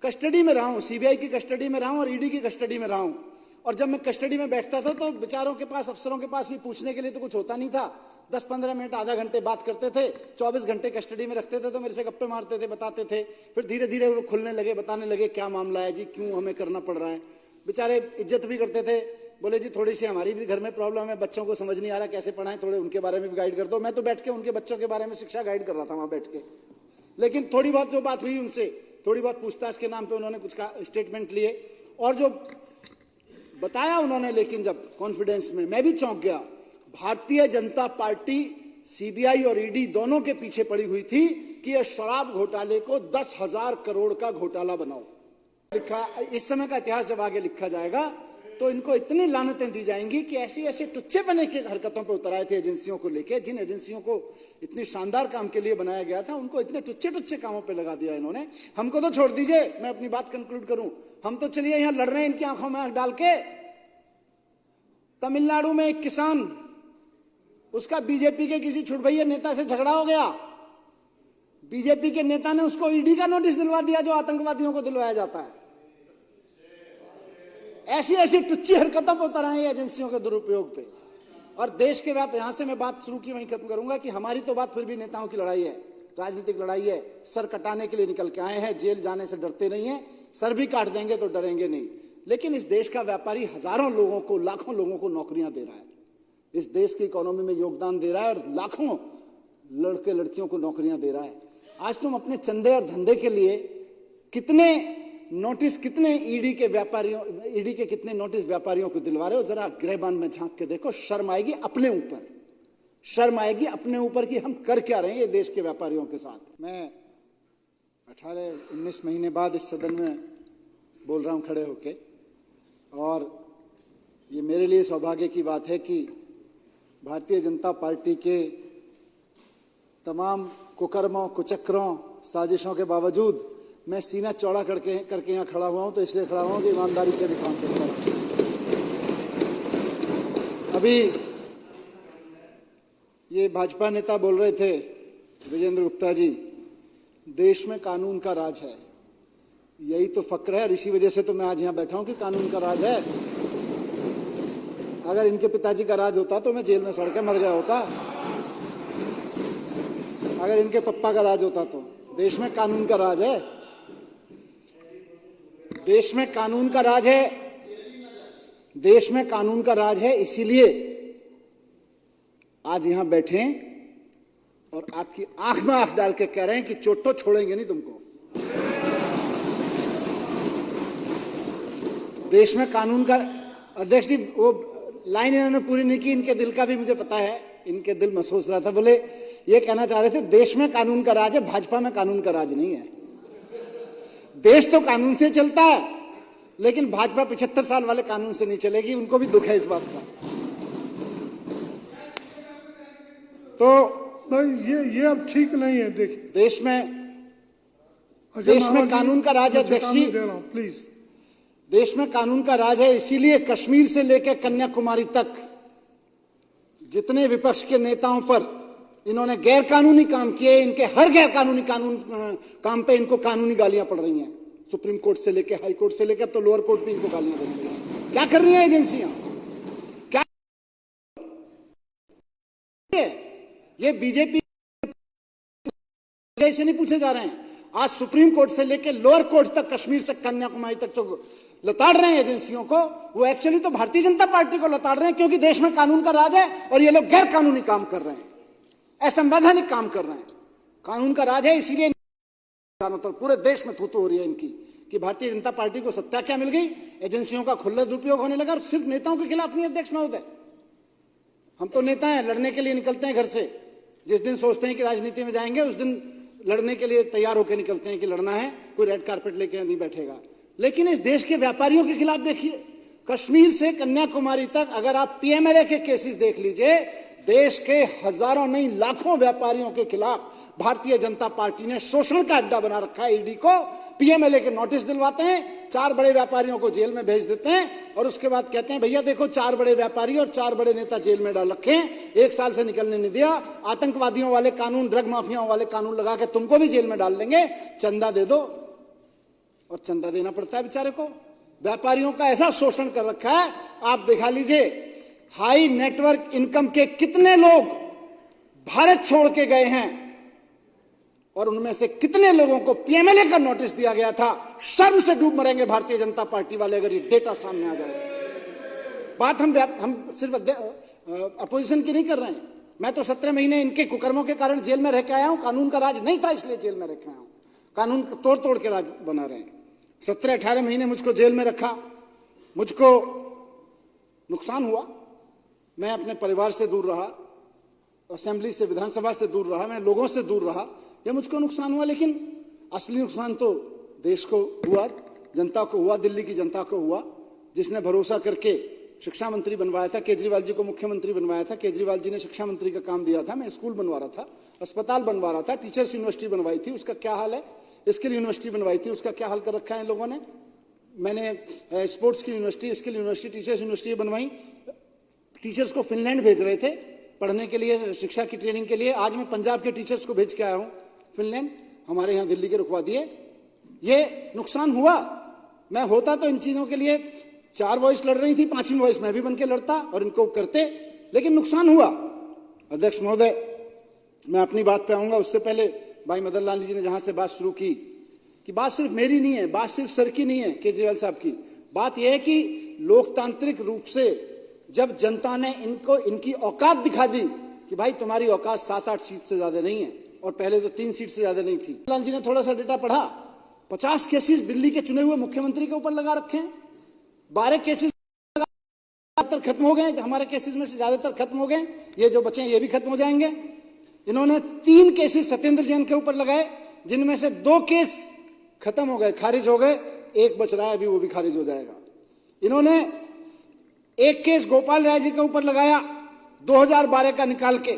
Custody में रहा हूं, सीबीआई की कस्टडी में रहा हूं और ईडी की कस्टडी में रहा हूं। और जब मैं कस्टडी में बैठता था तो बेचारों के पास, अफसरों के पास भी पूछने के लिए तो कुछ होता नहीं था। 10-15 मिनट, आधा घंटे बात करते थे। 24 घंटे कस्टडी में रखते थे तो मेरे से गप्पे मारते थे, बताते थे। फिर धीरे धीरे वो खुलने लगे, बताने लगे क्या मामला है जी, क्यों हमें करना पड़ रहा है। बेचारे इज्जत भी करते थे, बोले जी थोड़ी सी हमारी भी घर में प्रॉब्लम है, बच्चों को समझ नहीं आ रहा कैसे पढ़ाएं, थोड़े उनके बारे में भी गाइड कर दो। मैं तो बैठ के उनके बच्चों के बारे में शिक्षा गाइड कर रहा था वहां बैठ के। लेकिन थोड़ी बहुत जो बात हुई उनसे, थोड़ी बहुत पूछताछ के नाम पे उन्होंने कुछ का स्टेटमेंट लिए और जो बताया उन्होंने, लेकिन जब कॉन्फिडेंस में, मैं भी चौंक गया। भारतीय जनता पार्टी, सीबीआई और ईडी दोनों के पीछे पड़ी हुई थी कि यह शराब घोटाले को 10,000 करोड़ का घोटाला बनाओ। लिखा, इस समय का इतिहास जब आगे लिखा जाएगा तो इनको इतनी लानतें दी जाएंगी कि ऐसी ऐसी टुच्चे बने की हरकतों पर उतर आए थे एजेंसियों को लेकर, जिन एजेंसियों को इतनी शानदार काम के लिए बनाया गया था, उनको इतने टुच्चे कामों पे लगा दिया इन्होंने। हमको तो छोड़ दीजिए, मैं अपनी बात कंक्लूड करूं। हम तो चलिए यहां लड़ रहे हैं इनकी आंखों में आंख डाल के। तमिलनाडु में एक किसान, उसका बीजेपी के किसी छुटभैया नेता से झगड़ा हो गया। बीजेपी के नेता ने उसको ईडी का नोटिस दिलवा दिया, जो आतंकवादियों को दिलवाया जाता है। ऐसी ऐसी टुच्ची हरकतों पर उतर आए एजेंसियों के दुरुपयोग पे। और देश के व्याप, यहां से मैं बात शुरू की वहीं खत्म करूंगा कि हमारी तो बात फिर भी नेताओं की लड़ाई है, राजनीतिक लड़ाई है। सर कटाने के लिए निकल के आए हैं, जेल जाने से डरते नहीं है। सर भी काट देंगे तो डरेंगे नहीं। लेकिन इस देश का व्यापारी हजारों लोगों को, लाखों लोगों को नौकरियां दे रहा है, इस देश की इकोनॉमी में योगदान दे रहा है और लाखों लड़के लड़कियों को नौकरियां दे रहा है। आज तुम अपने चंदे और धंधे के लिए कितने नोटिस, कितने ईडी के व्यापारियों, ईडी के कितने नोटिस व्यापारियों को दिलवा रहे हो? जरा गृहबान में झांक के देखो, शर्म आएगी अपने ऊपर, शर्म आएगी अपने ऊपर कि हम कर क्या रहे हैं ये देश के व्यापारियों के साथ। मैं 18-19 महीने बाद इस सदन में बोल रहा हूं खड़े होके, और ये मेरे लिए सौभाग्य की बात है कि भारतीय जनता पार्टी के तमाम कुकर्मों, कुचक्रों, साजिशों के बावजूद मैं सीना चौड़ा करके यहाँ खड़ा हुआ हूं। तो इसलिए खड़ा हुआ हूं कि ईमानदारी के दिखाऊं करता हूं। अभी ये भाजपा नेता बोल रहे थे, विजेंद्र गुप्ता जी, देश में कानून का राज है। यही तो फक्र है और इसी वजह से तो मैं आज यहाँ बैठा हूं कि कानून का राज है। अगर इनके पिताजी का राज होता तो मैं जेल में सड़ के मर गया होता। अगर इनके पप्पा का राज होता तो। देश में कानून का राज है, देश में कानून का राज है, देश में कानून का राज है। इसीलिए आज यहां बैठे और आपकी आंख में आंख डाल के कह रहे हैं कि चोटो छोड़ेंगे नहीं तुमको। देश में कानून का, अध्यक्ष जी वो लाइन इन्होंने पूरी नहीं की, इनके दिल का भी मुझे पता है, इनके दिल महसूस रहा था। बोले ये कहना चाह रहे थे देश में कानून का राज है, भाजपा में कानून का राज नहीं है। देश तो कानून से चलता है, लेकिन भाजपा 75 साल वाले कानून से नहीं चलेगी। उनको भी दुख है इस बात का। तो ये अब ठीक नहीं है। देखिए देश में कानून का राज है अध्यक्ष जी, प्लीज। देश में कानून का राज है। इसीलिए कश्मीर से लेकर कन्याकुमारी तक जितने विपक्ष के नेताओं पर इन्होंने गैर कानूनी काम किए, इनके हर गैर कानूनी काम पे इनको कानूनी गालियां पड़ रही हैं। सुप्रीम कोर्ट से लेकर, हाई कोर्ट से लेकर, अब तो लोअर कोर्ट भी इनको गालियां दे रही हैं। क्या कर रही हैं एजेंसियां? क्या ये बीजेपी से नहीं पूछे जा रहे हैं? आज सुप्रीम कोर्ट से लेकर लोअर कोर्ट तक, कश्मीर से कन्याकुमारी तक जो लताड़ रहे हैं एजेंसियों को, वो एक्चुअली तो भारतीय जनता पार्टी को लताड़ रहे हैं, क्योंकि देश में कानून का राज है और ये लोग गैर कानूनी काम कर रहे हैं, असंवैधानिक काम कर रहे हैं। कानून का राज है, इसीलिए चारों तरफ पूरे देश में थूथू हो रही है इनकी कि भारतीय जनता पार्टी को सत्ता क्या मिल गई, एजेंसियों का खुला दुरुपयोग होने लगा। और सिर्फ नेताओं के खिलाफ नहीं अध्यक्ष महोदय, हम तो नेता हैं, लड़ने के लिए निकलते हैं घर से। जिस दिन सोचते हैं कि राजनीति में जाएंगे उस दिन लड़ने के लिए तैयार होकर निकलते हैं कि लड़ना है, कोई रेड कार्पेट लेके नहीं बैठेगा। लेकिन इस देश के व्यापारियों के खिलाफ देखिए, कश्मीर से कन्याकुमारी तक अगर आप पीएमएलए के केसेस देख लीजिए, देश के हजारों नहीं लाखों व्यापारियों के खिलाफ भारतीय जनता पार्टी ने शोषण का अड्डा बना रखा है। ईडी को पीएमएलए के नोटिस दिलवाते हैं, 4 बड़े व्यापारियों को जेल में भेज देते हैं और उसके बाद कहते हैं भैया देखो 4 बड़े व्यापारी और 4 बड़े नेता जेल में डाल रखे हैं, 1 साल से निकलने नहीं दिया। आतंकवादियों वाले कानून, ड्रग माफियाओं वाले कानून लगा के तुमको भी जेल में डाल देंगे, चंदा दे दो। और चंदा देना पड़ता है बेचारे को। व्यापारियों का ऐसा शोषण कर रखा है, आप दिखा लीजिए। हाई नेटवर्क इनकम के कितने लोग भारत छोड़ के गए हैं और उनमें से कितने लोगों को पीएमएलए का नोटिस दिया गया था। शर्म से डूब मरेंगे भारतीय जनता पार्टी वाले अगर ये डेटा सामने आ जाए। बात हम सिर्फ अपोजिशन की नहीं कर रहे हैं। मैं तो 17 महीने इनके कुकर्मों के कारण जेल में रह के आया हूं। कानून का राज नहीं था इसलिए जेल में रह के आया हूं। कानून तोड़ तोड़ के राज बना रहे हैं। 17-18 महीने मुझको जेल में रखा, मुझको नुकसान हुआ। मैं अपने परिवार से दूर रहा, असेंबली से, विधानसभा से दूर रहा, मैं लोगों से दूर रहा। ये मुझको नुकसान हुआ, लेकिन असली नुकसान तो देश को हुआ, जनता को हुआ, दिल्ली की जनता को हुआ, जिसने भरोसा करके शिक्षा मंत्री बनवाया था। केजरीवाल जी को मुख्यमंत्री बनवाया था। केजरीवाल जी ने शिक्षा मंत्री का काम दिया था। मैं स्कूल बनवा रहा था, अस्पताल बनवा रहा था, टीचर्स यूनिवर्सिटी बनवाई थी, उसका क्या हाल है। स्किल यूनिवर्सिटी बनवाई थी, उसका क्या हाल कर रखा है इन लोगों ने। मैंने स्पोर्ट्स की university, skill university, teachers university बनवाई। टीचर्स को फिनलैंड भेज रहे थे पढ़ने के लिए, शिक्षा की ट्रेनिंग के लिए। आज मैं पंजाब के टीचर्स को भेज के आया हूं फिनलैंड, हमारे यहां दिल्ली के रुकवा दिए। ये नुकसान हुआ। मैं होता तो इन चीजों के लिए 4 वॉइस लड़ रही थी, 5वीं वॉइस मैं भी बन के लड़ता और इनको करते, लेकिन नुकसान हुआ। अध्यक्ष महोदय, मैं अपनी बात पे आऊंगा, उससे पहले भाई मदन लाल जी ने जहां से बात शुरू की कि बात सिर्फ मेरी नहीं है, बात सिर्फ सर की नहीं है, केजरीवाल साहब की बात यह है कि लोकतांत्रिक रूप से जब जनता ने इनको इनकी औकात दिखा दी कि भाई तुम्हारी औकात 7-8 सीट से ज्यादा नहीं है, और पहले तो 3 सीट से ज्यादा नहीं थी। लाल जी ने थोड़ा सा डेटा पढ़ा, 50 केसेस दिल्ली के चुने हुए मुख्यमंत्री के ऊपर लगा रखे हैं। 12 केसेस खत्म हो गए, हमारे केसेस में से ज्यादातर खत्म हो गए, ये जो बचे हैं ये भी खत्म हो जाएंगे। इन्होंने 3 केसेस सत्येंद्र जैन के ऊपर लगाए, जिनमें से 2 केस खत्म हो गए, खारिज हो गए, 1 बच रहा है, अभी वो भी खारिज हो जाएगा। इन्होंने 1 केस गोपाल राय जी के ऊपर लगाया, 2012 का निकाल के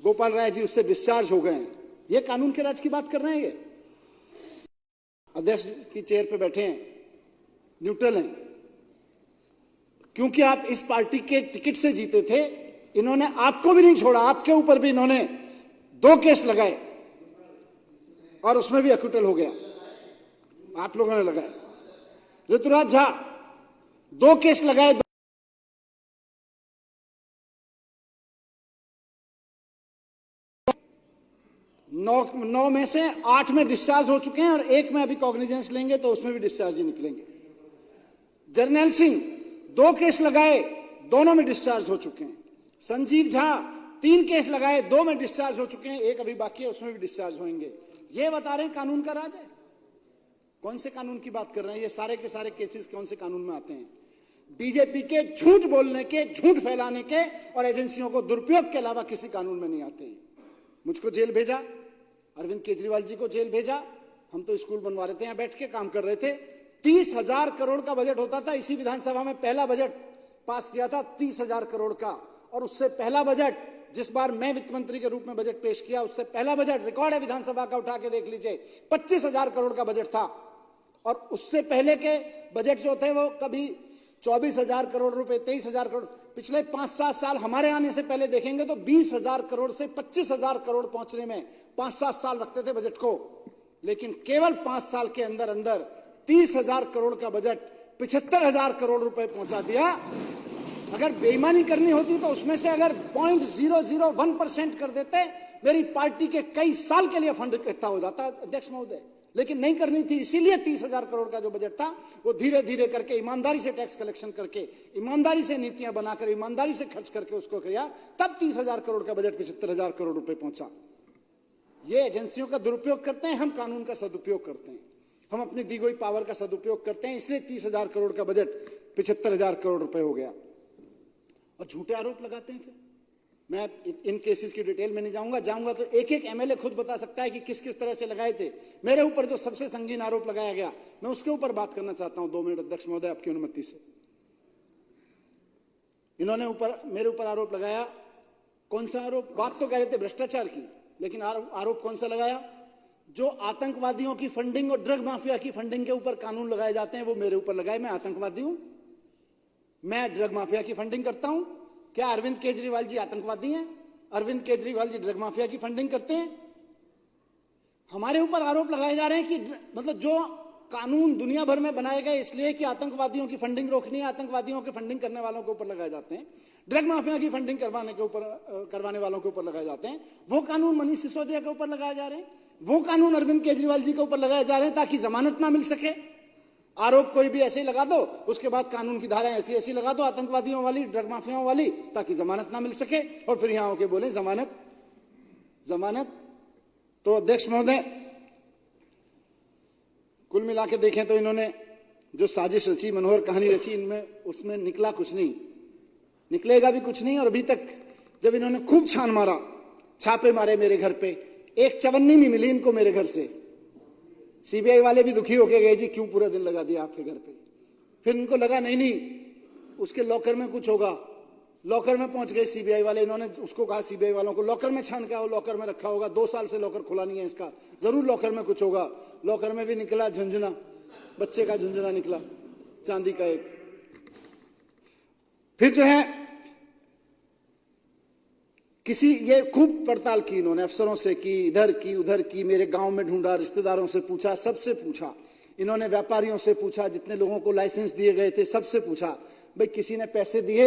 गोपाल राय जी उससे डिस्चार्ज हो गए। ये कानून के राज की बात कर रहे हैं। ये अध्यक्ष की चेयर पे बैठे हैं, न्यूट्रल हैं, क्योंकि आप इस पार्टी के टिकट से जीते थे। इन्होंने आपको भी नहीं छोड़ा, आपके ऊपर भी इन्होंने 2 केस लगाए और उसमें भी एक्विटल हो गया, आप लोगों ने लगाए। ऋतुराज झा 2 केस लगाए, 9 में से 8 में डिस्चार्ज हो चुके हैं और 1 में अभी कॉग्निजेंस लेंगे तो उसमें भी डिस्चार्ज ही निकलेंगे। जर्नैल सिंह 2 केस लगाए, दोनों में डिस्चार्ज हो चुके हैं। संजीव झा 3 केस लगाए, 2 में डिस्चार्ज हो चुके हैं, 1 अभी बाकी है, उसमें भी डिस्चार्ज होंगे। ये बता रहे हैं कानून का राज है। कौन से कानून की बात कर रहे हैं? ये सारे के सारे केसेस कौन से कानून में आते हैं? बीजेपी के झूठ बोलने के, झूठ फैलाने के और एजेंसियों को दुरुपयोग के अलावा किसी कानून में नहीं आते। मुझको जेल भेजा, अरविंद केजरीवाल जी को जेल भेजा। हम तो स्कूल बनवा रहे थे, यहां बैठ के काम कर रहे थे। 30,000 करोड़ का बजट होता था। इसी विधानसभा में पहला बजट पास किया था 30,000 करोड़ का, और उससे पहला बजट जिस बार मैं वित्त मंत्री के रूप में बजट पेश किया, उससे पहला बजट रिकॉर्ड है विधानसभा का, उठा के देख लीजिए, 25,000 करोड़ का बजट था। और उससे पहले के बजट जो थे वो कभी 24,000 करोड़ रुपए, 23,000 करोड़। पिछले 5-7 साल हमारे आने से पहले देखेंगे तो 20,000 करोड़ से 25,000 करोड़ पहुंचने में 5-7 साल लगते थे बजट को, लेकिन केवल 5 साल के अंदर अंदर 30,000 करोड़ का बजट 75,000 करोड़ रुपए पहुंचा दिया। अगर बेईमानी करनी होती तो उसमें से अगर 0.001% कर देते, मेरी पार्टी के कई साल के लिए फंड इकट्ठा हो जाता, अध्यक्ष महोदय। लेकिन नहीं करनी थी, इसीलिए 30,000 करोड़ का जो बजट था वो धीरे धीरे करके, ईमानदारी से टैक्स कलेक्शन करके, ईमानदारी से नीतियां बनाकर, ईमानदारी से खर्च करके उसको किया, तब 30,000 करोड़ का बजट 75,000 करोड़ रुपए पहुंचा। ये एजेंसियों का दुरुपयोग करते हैं, हम कानून का सदुपयोग करते हैं, हम अपनी दी गई पावर का सदुपयोग करते हैं, इसलिए 30,000 करोड़ का बजट 75,000 करोड़ रुपए हो गया। और झूठे आरोप लगाते हैं। फिर मैं इन केसेस की डिटेल में नहीं जाऊंगा तो एक एक एमएलए खुद बता सकता है कि किस किस तरह से लगाए थे। मेरे ऊपर जो सबसे संगीन आरोप लगाया गया, मैं उसके ऊपर बात करना चाहता हूं 2 मिनट, अध्यक्ष महोदय, आपकी अनुमति से। इन्होंने मेरे ऊपर आरोप लगाया। कौन सा आरोप? बात तो कह रहे थे भ्रष्टाचार की, लेकिन आरोप कौन सा लगाया? जो आतंकवादियों की फंडिंग और ड्रग माफिया की फंडिंग के ऊपर कानून लगाए जाते हैं, वो मेरे ऊपर लगाए। मैं आतंकवादी हूं? मैं ड्रग माफिया की फंडिंग करता हूं? क्या अरविंद केजरीवाल जी आतंकवादी हैं? अरविंद केजरीवाल जी ड्रग माफिया की फंडिंग करते हैं? हमारे ऊपर आरोप लगाए जा रहे हैं कि मतलब जो कानून दुनिया भर में बनाए गए इसलिए कि आतंकवादियों की फंडिंग रोकनी है, आतंकवादियों की फंडिंग करने वालों के ऊपर लगाए जाते हैं, ड्रग माफिया की फंडिंग करवाने वालों के ऊपर लगाए जाते हैं। वो कानून मनीष सिसोदिया के ऊपर लगाए जा रहे हैं, वो कानून अरविंद केजरीवाल जी के ऊपर लगाए जा रहे हैं ताकि जमानत ना मिल सके। आरोप कोई भी ऐसे ही लगा दो, उसके बाद कानून की धाराएं ऐसी ऐसी लगा दो आतंकवादियों वाली, ड्रग माफियाओं वाली, ताकि जमानत ना मिल सके, और फिर यहां होके बोले जमानत जमानत। तो अध्यक्ष महोदय, कुल मिला के देखें तो इन्होंने जो साजिश रची, मनोहर कहानी रची, इनमें उसमें निकला कुछ नहीं, निकलेगा भी कुछ नहीं। और अभी तक जब इन्होंने खूब छान मारा, छापे मारे मेरे घर पे, एक चवन्नी नहीं मिली इनको मेरे घर से। सीबीआई वाले भी दुखी होके गए, जी क्यों पूरा दिन लगा दिया आपके घर पे। फिर इनको लगा नहीं उसके लॉकर में कुछ होगा, लॉकर में पहुंच गए सीबीआई वाले। इन्होंने उसको कहा सीबीआई वालों को, लॉकर में छान के आओ, लॉकर में रखा होगा, 2 साल से लॉकर खुला नहीं है इसका, जरूर लॉकर में कुछ होगा। लॉकर में भी निकला झुंझुना, बच्चे का झुंझुना निकला, चांदी का एक। फिर जो है किसी ये खूब पड़ताल की इन्होंने, अफसरों से की, इधर की उधर की, मेरे गांव में ढूंढा, रिश्तेदारों से पूछा, सबसे पूछा इन्होंने, व्यापारियों से पूछा, जितने लोगों को लाइसेंस दिए गए थे सबसे पूछा, भाई किसी ने पैसे दिए?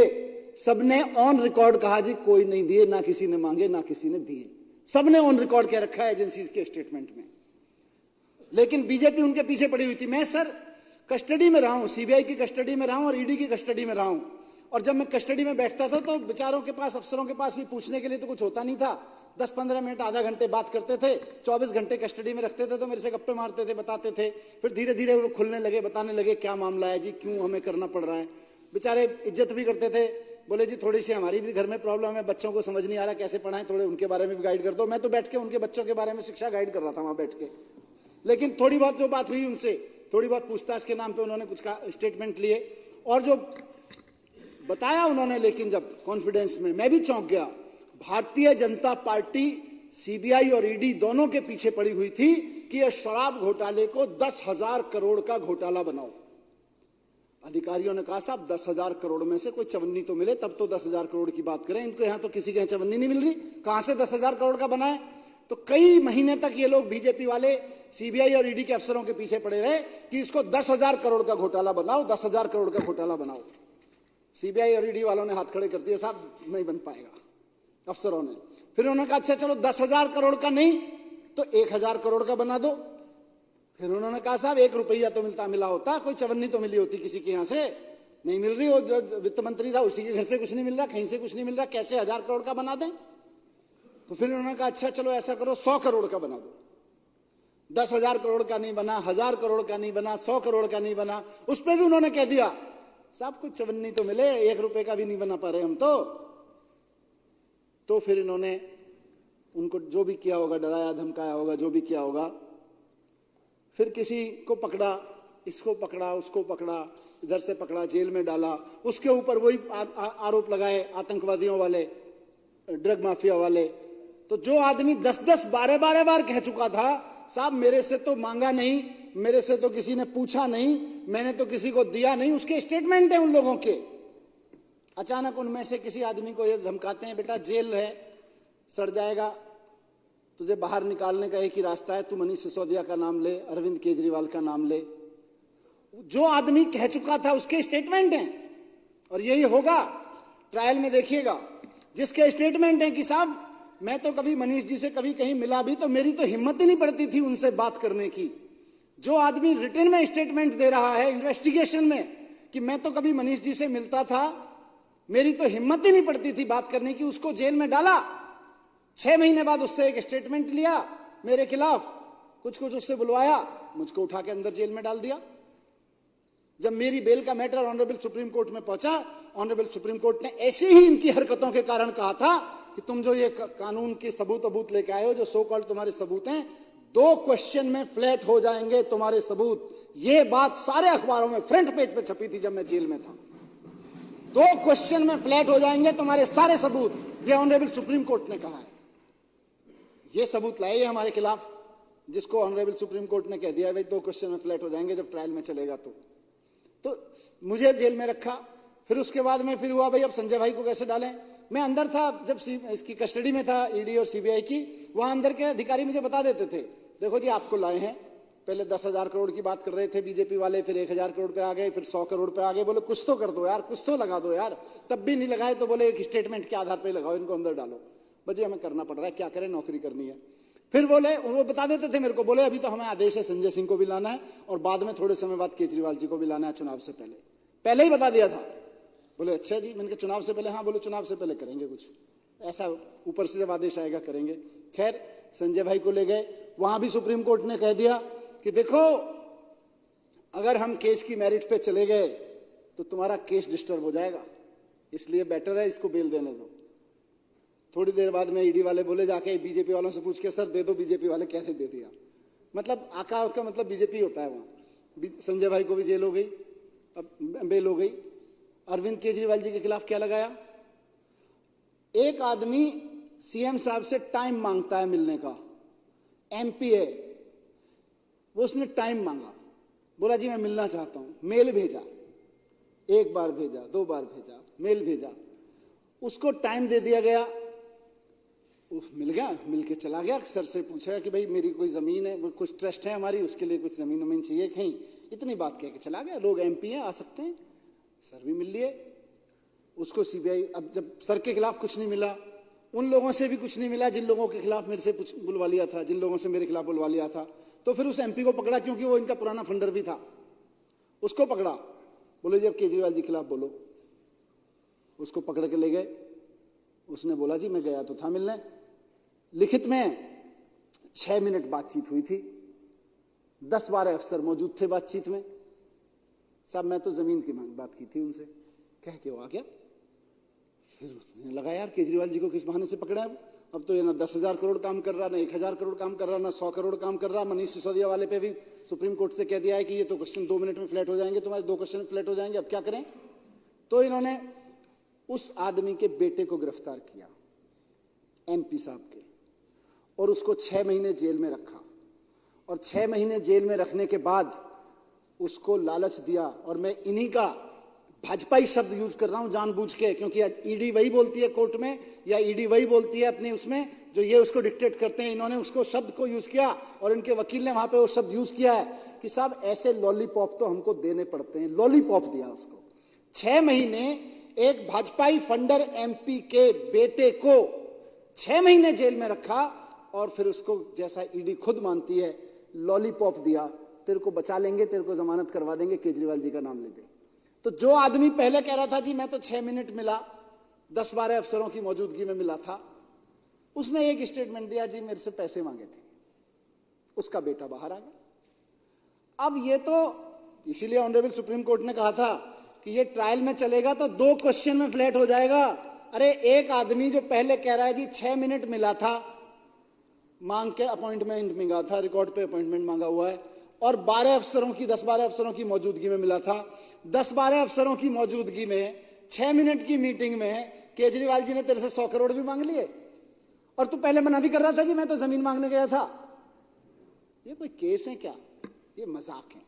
सबने ऑन रिकॉर्ड कहा जी कोई नहीं दिए, ना किसी ने मांगे ना किसी ने दिए, सबने ऑन रिकॉर्ड क्या रखा है एजेंसीज के स्टेटमेंट में। लेकिन बीजेपी उनके पीछे पड़ी हुई थी। मैं सर कस्टडी में रहा हूं, सीबीआई की कस्टडी में रहा हूं और ईडी की कस्टडी में रहा हूं, और जब मैं कस्टडी में बैठता था तो बेचारों के पास, अफसरों के पास भी पूछने के लिए तो कुछ होता नहीं था। 10-15 मिनट, आधा घंटे बात करते थे, 24 घंटे कस्टडी में रखते थे, तो मेरे से गप्पे मारते थे, बताते थे। फिर धीरे धीरे वो खुलने लगे, बताने लगे क्या मामला है जी, क्यों हमें करना पड़ रहा है। बेचारे इज्जत भी करते थे, बोले जी थोड़ी सी हमारी भी घर में प्रॉब्लम है, बच्चों को समझ नहीं आ रहा कैसे पढ़ाएं, थोड़े उनके बारे में भी गाइड कर दो। मैं तो बैठ के उनके बच्चों के बारे में शिक्षा गाइड कर रहा था वहां बैठ के। लेकिन थोड़ी बहुत जो बात हुई उनसे, थोड़ी बहुत पूछताछ के नाम पे उन्होंने कुछ का स्टेटमेंट लिए और जो बताया उन्होंने, लेकिन जब कॉन्फिडेंस में, मैं भी चौंक गया। भारतीय जनता पार्टी, सीबीआई और ईडी दोनों के पीछे पड़ी हुई थी कि यह शराब घोटाले को 10,000 करोड़ का घोटाला बनाओ। अधिकारियों ने कहा साहब 10,000 करोड़ में से कोई चवन्नी तो मिले, तब तो 10,000 करोड़ की बात करें। इनको यहां तो किसी के यहां चवन्नी नहीं मिल रही, कहां से 10,000 करोड़ का बनाए। तो कई महीने तक ये लोग बीजेपी वाले सीबीआई और ईडी के अफसरों के पीछे पड़े रहे कि इसको 10,000 करोड़ का घोटाला बनाओ, 10,000 करोड़ का घोटाला बनाओ। सीबीआई और ईडी वालों ने हाथ खड़े कर दिए, साहब नहीं बन पाएगा, अफसरों ने। फिर उन्होंने कहा अच्छा चलो 10,000 करोड़ का नहीं तो 1,000 करोड़ का बना दो। फिर उन्होंने कहा साहब 1 रुपया तो मिला होता, कोई चवन्नी तो मिली होती किसी के यहां से, नहीं मिल रही। वो जो वित्त मंत्री था उसी के घर से कुछ नहीं मिल रहा, कहीं से कुछ नहीं मिल रहा, कैसे 1,000 करोड़ का बना दें। तो फिर उन्होंने कहा अच्छा चलो ऐसा करो 100 करोड़ का बना दो। 10,000 करोड़ का नहीं बना, 1,000 करोड़ का नहीं बना, 100 करोड़ का नहीं बना। उस पर भी उन्होंने कह दिया साहब कुछ चवन्नी तो मिले, 1 रुपए का भी नहीं बना पा रहे हम तो फिर इन्होंने उनको जो भी किया होगा, डराया धमकाया होगा, जो भी किया होगा। फिर किसी को पकड़ा, इसको पकड़ा, उसको पकड़ा, इधर से पकड़ा, जेल में डाला, उसके ऊपर वही आरोप लगाए आतंकवादियों वाले, ड्रग माफिया वाले। तो जो आदमी 10-10, 12-12 बार कह चुका था साहब मेरे से तो मांगा नहीं, मेरे से तो किसी ने पूछा नहीं, मैंने तो किसी को दिया नहीं, उसके स्टेटमेंट है उन लोगों के। अचानक उनमें से किसी आदमी को ये धमकाते हैं बेटा जेल है, सड़ जाएगा, तुझे बाहर निकालने का एक ही रास्ता है, तू मनीष सिसोदिया का नाम ले, अरविंद केजरीवाल का नाम ले। जो आदमी कह चुका था उसके स्टेटमेंट हैं, और यही होगा ट्रायल में देखिएगा, जिसके स्टेटमेंट है कि साहब मैं तो कभी मनीष जी से कभी कहीं मिला भी तो मेरी तो हिम्मत ही नहीं पड़ती थी उनसे बात करने की। जो आदमी रिटन में स्टेटमेंट दे रहा है इन्वेस्टिगेशन में कि मैं तो कभी मनीष जी से मिलता था, मेरी तो हिम्मत ही नहीं पड़ती थी बात करने की, उसको जेल में डाला। 6 महीने बाद उससे एक स्टेटमेंट लिया मेरे खिलाफ, कुछ उससे बुलवाया, मुझको उठा के अंदर जेल में डाल दिया। जब मेरी बेल का मैटर ऑनरेबल सुप्रीम कोर्ट में पहुंचा, ऑनरेबल सुप्रीम कोर्ट ने ऐसे ही इनकी हरकतों के कारण कहा था कि तुम जो ये कानून के सबूत लेके आए हो, जो सो कॉल्ड तुम्हारे सबूत हैं, 2 क्वेश्चन में फ्लैट हो जाएंगे तुम्हारे सबूत। ये बात सारे अखबारों में फ्रंट पेज पे छपी थी जब मैं जेल में था। 2 क्वेश्चन में फ्लैट हो जाएंगे तुम्हारे सारे सबूत, ये ऑनरेबल सुप्रीम कोर्ट ने कहा है। ये सबूत लाए हमारे खिलाफ, जिसको ऑनरेबल सुप्रीम कोर्ट ने कह दिया भाई 2 क्वेश्चन में फ्लैट हो जाएंगे जब ट्रायल में चलेगा। तो मुझे जेल में रखा। फिर उसके बाद में फिर हुआ भाई अब संजय भाई को कैसे डालें। मैं अंदर था जब इसकी कस्टडी में था ईडी और सीबीआई की, वहां अंदर के अधिकारी मुझे बता देते थे देखो जी आपको लाए हैं, पहले 10,000 करोड़ की बात कर रहे थे बीजेपी वाले, फिर 1,000 करोड़ पे आ गए, फिर 100 करोड़ पे आ गए। बोले कुछ तो कर दो यार, कुछ तो लगा दो यार। तब भी नहीं लगाए तो बोले एक स्टेटमेंट के आधार पर लगाओ, इनको अंदर डालो। बजे हमें करना पड़ रहा है, क्या करें, नौकरी करनी है। फिर बोले, वो बता देते थे मेरे को, बोले अभी तो हमें आदेश है संजय सिंह को भी लाना है और बाद में थोड़े समय बाद केजरीवाल जी को भी लाना है चुनाव से पहले। पहले ही बता दिया था। बोले अच्छा जी। मैंने कहा चुनाव से पहले? हाँ। बोले चुनाव से पहले करेंगे कुछ ऐसा, ऊपर से जब आदेश आएगा करेंगे। खैर संजय भाई को ले गए, वहां भी सुप्रीम कोर्ट ने कह दिया कि देखो अगर हम केस की मेरिट पे चले गए तो तुम्हारा केस डिस्टर्ब हो जाएगा, इसलिए बेटर है इसको बेल देने दो। थोड़ी देर बाद में ईडी वाले बोले जाके बीजेपी वालों से पूछ के, सर दे दो। बीजेपी वाले कैसे दे दिया, मतलब आका का मतलब बीजेपी होता है वहां। संजय भाई को भी जेल हो गई, अब बेल हो गई। अरविंद केजरीवाल जी के खिलाफ क्या लगाया? एक आदमी सीएम साहब से टाइम मांगता है मिलने का, एमपी है वो, उसने टाइम मांगा, बोला जी मैं मिलना चाहता हूं। मेल भेजा, एक बार भेजा, 2 बार भेजा, मेल भेजा, उसको टाइम दे दिया गया। मिल गया, मिल के चला गया। सर से पूछा कि भाई मेरी कोई जमीन है, कुछ ट्रस्ट है हमारी, उसके लिए कुछ जमीन वमीन चाहिए कहीं, इतनी बात कह के चला गया। लोग एमपी हैं, आ सकते हैं। सर भी मिल लिए उसको। सीबीआई, अब जब सर के खिलाफ कुछ नहीं मिला, उन लोगों से भी कुछ नहीं मिला जिन लोगों के खिलाफ मेरे से बुलवा लिया था, जिन लोगों से मेरे खिलाफ बुलवा लिया था, तो फिर उस एमपी को पकड़ा, क्योंकि वो इनका पुराना फंडर भी था। उसको पकड़ा, बोले जी अब केजरीवाल जी के खिलाफ बोलो। उसको पकड़ के ले गए। उसने बोला जी मैं गया तो था मिलने। लिखित में 6 मिनट बातचीत हुई थी, 10-12 अफसर मौजूद थे बातचीत में। साहब मैं तो जमीन की बात की थी उनसे, कह के वो आ गया। फिर उसने लगा यार केजरीवाल जी को किस बहाने से पकड़ा है। अब तो ये ना 10,000 करोड़ काम कर रहा, ना 1,000 करोड़ काम कर रहा, ना 100 करोड़ काम कर रहा। मनीष सिसोदिया वाले पे भी सुप्रीम कोर्ट से कह दिया है कि ये तो क्वेश्चन 2 मिनट में फ्लैट हो जाएंगे, तुम्हारे 2 क्वेश्चन फ्लैट हो जाएंगे, अब क्या करें। तो इन्होंने उस आदमी के बेटे को गिरफ्तार किया, एमपी साहब के, और उसको 6 महीने जेल में रखा। और 6 महीने जेल में रखने के बाद उसको लालच दिया। और मैं इन्हीं का भाजपाई शब्द यूज कर रहा हूं जानबूझ के, क्योंकि ईडी वही बोलती है कोर्ट में, या ईडी वही बोलती है अपनी उसमें जो ये उसको डिक्टेट करते हैं। इन्होंने उसको शब्द को यूज किया और इनके वकील ने वहां पे वो शब्द यूज किया है कि साहब ऐसे लॉलीपॉप तो हमको देने पड़ते हैं। लॉलीपॉप दिया उसको। 6 महीने एक भाजपाई फंडर एमपी के बेटे को 6 महीने जेल में रखा, और फिर उसको, जैसा ईडी खुद मानती है, लॉलीपॉप दिया, तेरे को बचा लेंगे, तेरे को जमानत करवा देंगे, केजरीवाल जी का नाम ले दे। तो जो आदमी पहले कह रहा था जी मैं तो 6 मिनट मिला, 10-12 अफसरों की मौजूदगी में मिला था, उसने एक स्टेटमेंट दिया जी मेरे से पैसे मांगे थे, उसका बेटा बाहर आ गया। अब ये तो इसीलिए ऑनरेबल सुप्रीम कोर्ट ने कहा था कि ये ट्रायल में चलेगा तो 2 क्वेश्चन में फ्लैट हो जाएगा। अरे एक आदमी जो पहले कह रहा है जी 6 मिनट मिला था, मांग के अपॉइंटमेंट मांगा था, रिकॉर्ड पे अपॉइंटमेंट मांगा हुआ है, और 12 अफसरों की 10-12 अफसरों की मौजूदगी में मिला था। 10-12 अफसरों की मौजूदगी में 6 मिनट की मीटिंग में केजरीवाल जी ने तेरे से 100 करोड़ भी मांग लिए, और तू पहले मना भी कर रहा था जी मैं तो जमीन मांगने गया था। ये कोई केस है क्या? ये मजाक है।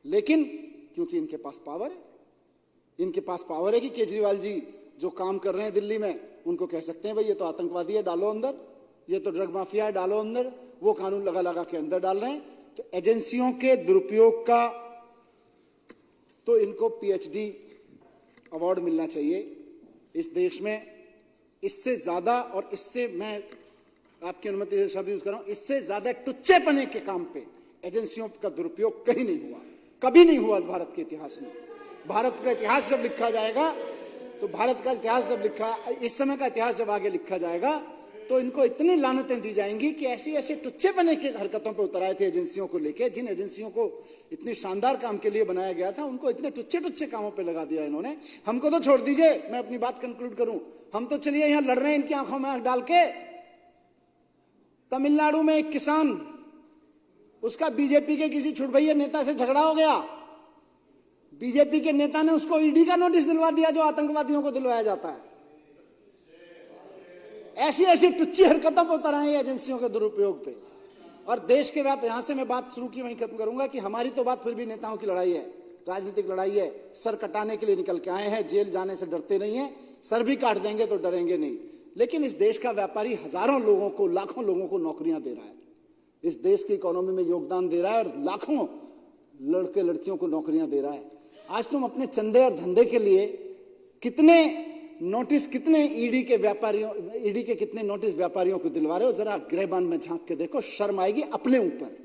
लेकिन क्योंकि इनके पास पावर है, इनके पास पावर है कि केजरीवाल जी जो काम कर रहे हैं दिल्ली में, उनको कह सकते हैं भाई ये तो आतंकवादी है, डालो अंदर, ये तो ड्रग माफिया है, डालो अंदर, वो कानून लगा लगा के अंदर डाल रहे हैं। तो एजेंसियों के दुरुपयोग का तो इनको पीएचडी अवार्ड मिलना चाहिए इस देश में। इससे ज्यादा, और इससे मैं आपकी अनुमति से शब्द यूज कर रहा हूं, इससे ज्यादा टुच्चेपने के काम पे एजेंसियों का दुरुपयोग कहीं नहीं हुआ, कभी नहीं हुआ भारत के इतिहास में। भारत का इतिहास जब लिखा जाएगा, तो भारत का इतिहास जब लिखा, इस समय का इतिहास जब आगे लिखा जाएगा, तो इनको इतनी लानतें दी जाएंगी कि ऐसी ऐसी टुच्चेपने की हरकतों पे उतर आए थे एजेंसियों को लेके, जिन एजेंसियों को इतने शानदार काम के लिए बनाया गया था, उनको इतने टुच्चे कामों पे लगा दिया इन्होंने। हमको तो छोड़ दीजिए, मैं अपनी बात कंक्लूड करूं, हम तो चलिए यहां लड़ रहे हैं इनकी आंखों में आंख डाल के। तमिलनाडु में एक किसान, उसका बीजेपी के किसी छुटभैया नेता से झगड़ा हो गया, बीजेपी के नेता ने उसको ईडी का नोटिस दिलवा दिया जो आतंकवादियों को दिलवाया जाता है। ऐसी ऐसी टुच्ची हरकतों पर उतर आए एजेंसियों के दुरुपयोग पे। और देश के व्याप, यहां से मैं बात शुरू की वहीं खत्म करूंगा कि हमारी तो बात फिर भी नेताओं की लड़ाई है, राजनीतिक लड़ाई है। सर कटाने के लिए निकल के आए हैं, जेल जाने से डरते नहीं है, सर भी काट देंगे तो डरेंगे नहीं। लेकिन इस देश का व्यापारी हजारों लोगों को, लाखों लोगों को नौकरियां दे रहा है। इस देश की इकोनॉमी में योगदान दे रहा है और लाखों लड़के लड़कियों को नौकरियां दे रहा है। आज तुम अपने चंदे और धंधे के लिए कितने नोटिस, कितने ईडी के कितने नोटिस व्यापारियों को दिलवा रहे हो? जरा गिरहबान में झांक के देखो, शर्म आएगी अपने ऊपर,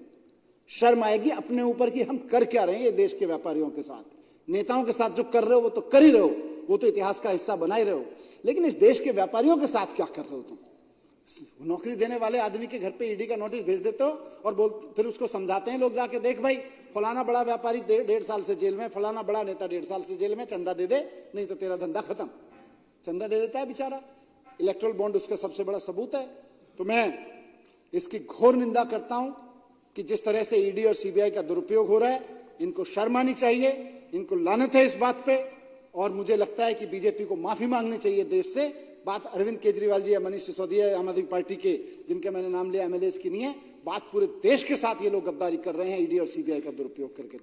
शर्म आएगी अपने ऊपर कि हम कर क्या रहे हैं ये देश के व्यापारियों के साथ। नेताओं के साथ जो कर रहे हो वो तो कर ही रहे हो, वो तो इतिहास का हिस्सा बना ही रहे हो, लेकिन इस देश के व्यापारियों के साथ क्या कर रहे हो तुम? नौकरी देने वाले आदमी के घर पे ईडी का नोटिस भेज देते हो और फिर उसको समझाते हैं लोग जाके, देख भाई फलाना बड़ा व्यापारी 1.5 साल से जेल में, फलाना बड़ा नेता 1.5 साल से जेल में, चंदा दे दे नहीं तो तेरा धंधा खत्म। चंदा दे देता है बेचारा, इलेक्ट्रल बॉन्ड उसका सबसे बड़ा सबूत है। तो मैं इसकी घोर निंदा करता हूं कि जिस तरह से ईडी और सीबीआई का दुरुपयोग हो रहा है, इनको शर्म आनी चाहिए, इनको लानत है इस बात पे। और मुझे लगता है कि बीजेपी को माफी मांगनी चाहिए देश से। बात अरविंद केजरीवाल जी या मनीष सिसोदिया आम आदमी पार्टी के, जिनके मैंने नाम लिया, एमएलए की नहीं है। बात पूरे देश के साथ ये लोग गद्दारी कर रहे हैं ईडी और सीबीआई का दुरुपयोग करके।